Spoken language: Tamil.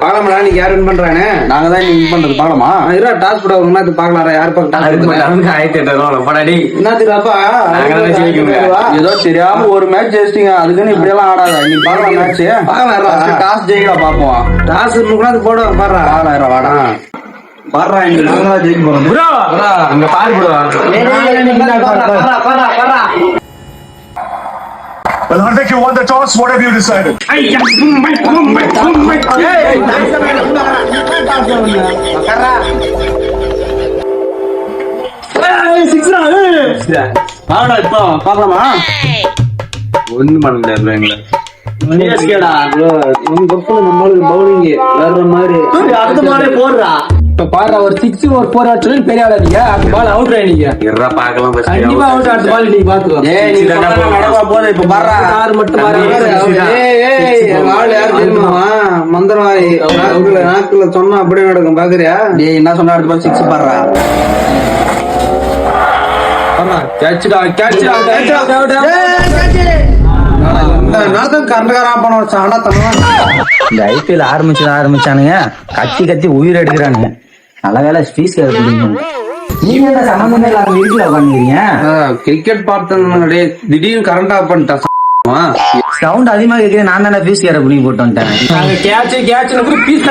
பாக்கலாமா நீங்க யாரு வின் பண்றானே? நாங்க தான் வின் பண்றது பாக்கலாமா? இருடா டாஸ் போட உங்க மேட்ச் பாக்கலாம்டா. யார் பக்கம் என்னத்துக்குப்பா ஏதோ தெரியாம ஒரு மேட்ச் ஜெயிச்சிட்டீங்க, அதுக்குன்னு இப்படி எல்லாம் ஆடாத. நீங்க பாக்கலாம் மேட்ச் பாக்கலாம். டாஸ் ஜெயிக்கா பாப்போம். டாஸ் முன்னாடி போட பாடுறா. பாக்கலாம் வாடா பாடுறா. இன்னைக்கு நாங்க தான் ஜெயிக்க போறோம் ப்ரோ. அங்க பாரு bro. Well, Hardik, you won the toss. What have you decided? இப்போ பாக்கலாமா? ஒண்ணும் பண்ண முடியாது எங்களை. பவுலிங் வேற மாதிரி அடுத்த பாலே போடுறா. இப்ப பாரு ஒரு 6 ஒரு 4 ஆச்சு பெரிய ஆளா நீங்க. அந்த பால் அவுட் ஆயிடுங்க. இருடா பாக்கலாம் ஃபர்ஸ்ட். கண்டிப்பா அவுட் அடுத்த பால் நீங்க பாத்துக்கோ. ஏய் நீ நடவா போற. இப்ப பாறா யார் மட்டும் பாரு. ஆள் யார் தெரியுமா? மந்திரவாதி. நாக்குல சொன்னா அப்படியே நடக்கும் பாக்குறியா? டேய் என்ன சொன்னா அடுத்த பால் 6 பாறா. கேட்ச்டா கேட்ச்டா கேட்ச்டா. நடந்தது கண்டகாரா போன ஒரு சாடா தரலாம். இந்த ஐபிஎல் ஆரம்பிச்சானுங்க, கத்தி கத்தி உயிர் எடுக்கிறானுங்க. நல்ல வேலை ஸ்பீஸ் கேட்க. நீங்க என்ன சம்பந்தமே இல்லாம வீட்டுல உட்காந்துக்கிறீங்க? கிரிக்கெட் பார்த்தே திடீர்னு கரண்ட் ஆஃப் பண்ணிட்டா. சவுண்ட் அதிகமா கேட்குது. நான் தானே பீஸ் கேர புடிங்கி போட்டு வந்துட்டேன். Catch piece